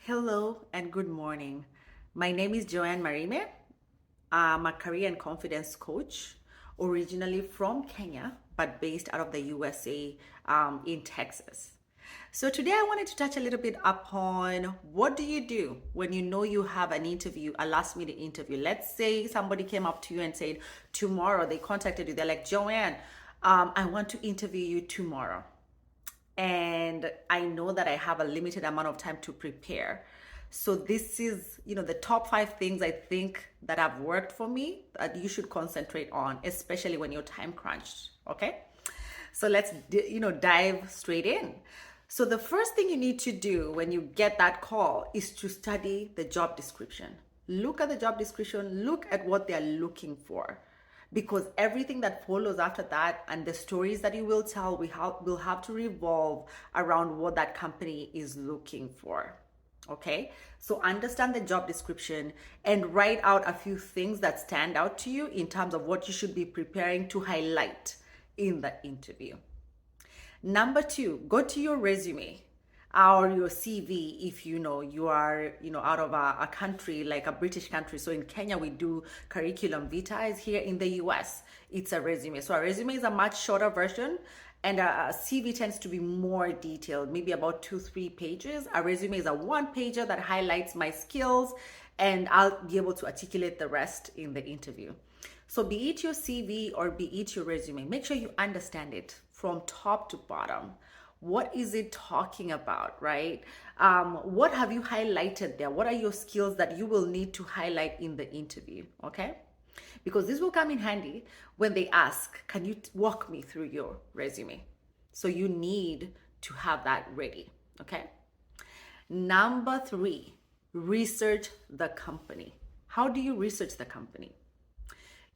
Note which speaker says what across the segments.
Speaker 1: Hello and good morning. My name is Joanne Marime. I'm a career and confidence coach, originally from Kenya, but based out of the USA in Texas. So today I wanted to touch a little bit upon what do you do when you know you have an interview, a last minute interview. Let's say somebody came up to you and said, tomorrow they contacted you. They're like, Joanne, I want to interview you tomorrow, and I know that I have a limited amount of time to prepare. So this is, the top 5 things I think that have worked for me that you should concentrate on, especially when you're time crunched. Okay. So let's, dive straight in. So the first thing you need to do when you get that call is to study the job description. Look at the job description, look at what they're looking for, because everything that follows after that and the stories that you will tell will have to revolve around what that company is looking for. Okay, so understand the job description and write out a few things that stand out to you in terms of what you should be preparing to highlight in the interview. Number 2, go to your resume or your CV if you are out of a country like a British country. So in Kenya we do curriculum vitae. Here in the US it's a resume. So a resume is a much shorter version, and a CV tends to be more detailed, maybe about 2-3 pages. A resume is a 1-pager that highlights my skills, and I'll be able to articulate the rest in the interview. So be it your CV or be it your resume, make sure you understand it from top to bottom. What is it talking about, right? What have you highlighted there? What are your skills that you will need to highlight in the interview, okay? Because this will come in handy when they ask, can you walk me through your resume? So you need to have that ready, okay? Number 3, research the company. How do you research the company?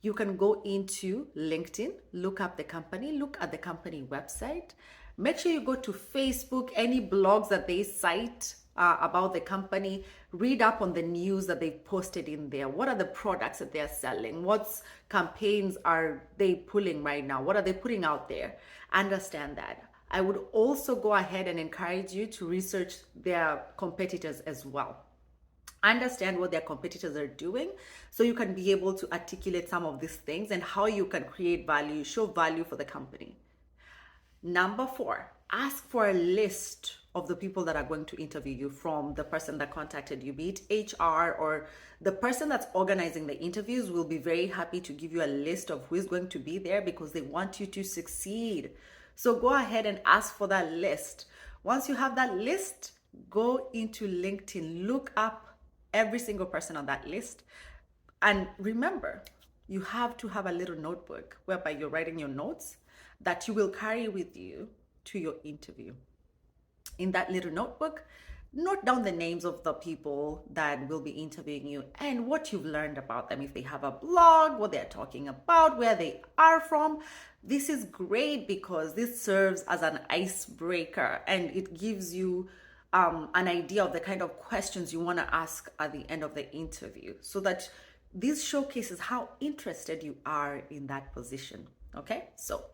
Speaker 1: You can go into LinkedIn, look up the company, look at the company website. Make sure you go to Facebook, any blogs that they cite about the company. Read up on the news that they've posted in there. What are the products that they're selling? What campaigns are they pulling right now? What are they putting out there? Understand that. I would also go ahead and encourage you to research their competitors as well. Understand what their competitors are doing so you can be able to articulate some of these things and how you can create value, show value for the company. Number 4, ask for a list of the people that are going to interview you from the person that contacted you, be it HR or the person that's organizing the interviews will be very happy to give you a list of who is going to be there because they want you to succeed. So go ahead and ask for that list. Once you have that list, go into LinkedIn, look up every single person on that list. And remember, you have to have a little notebook whereby you're writing your notes that you will carry with you to your interview. In that little notebook, note down the names of the people that will be interviewing you and what you've learned about them. If they have a blog, what they're talking about, where they are from. This is great because this serves as an icebreaker and it gives you an idea of the kind of questions you want to ask at the end of the interview, so that this showcases how interested you are in that position. Okay, so,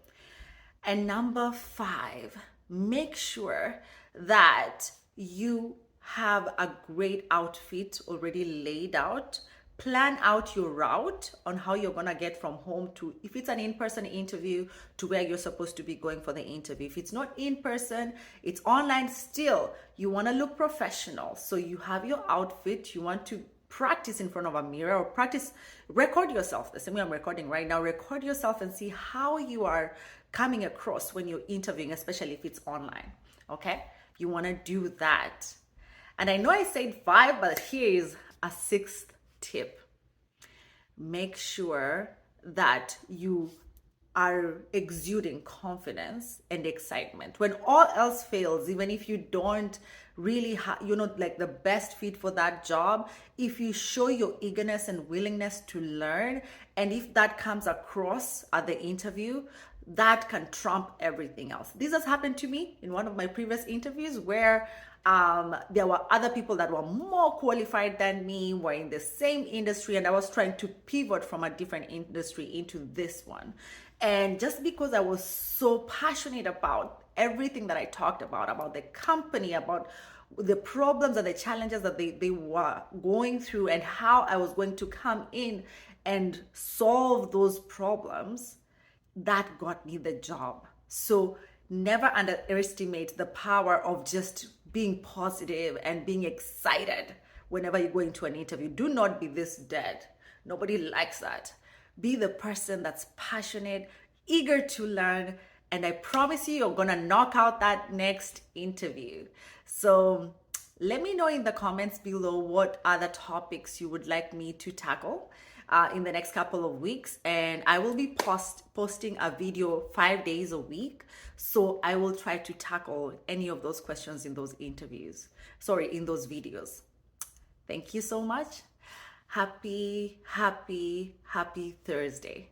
Speaker 1: and number 5, make sure that you have a great outfit already laid out. Plan out your route on how you're going to get from home to, if it's an in-person interview, to where you're supposed to be going for the interview. If it's not in person, it's online still. You want to look professional. So you have your outfit. You want to practice in front of a mirror or record yourself. The same way I'm recording right now, record yourself and see how you are coming across when you're interviewing, especially if it's online. Okay? You want to do that. And I know I said 5, but here is a 6th tip. Make sure that you are exuding confidence and excitement. When all else fails, even if you don't really you're not like the best fit for that job, if you show your eagerness and willingness to learn, and if that comes across at the interview, that can trump everything else. This has happened to me in one of my previous interviews where there were other people that were more qualified than me, were in the same industry, and I was trying to pivot from a different industry into this one. And just because I was so passionate about everything that I talked about the company, about the problems and the challenges that they were going through and how I was going to come in and solve those problems, that got me the job. So never underestimate the power of just being positive and being excited whenever you go into an interview. Do not be this dead. Nobody likes that. Be the person that's passionate, eager to learn, and I promise you, you're gonna knock out that next interview. So let me know in the comments below what other topics you would like me to tackle in the next couple of weeks. And I will be posting a video 5 days a week. So I will try to tackle any of those questions in those in those videos. Thank you so much. Happy Thursday.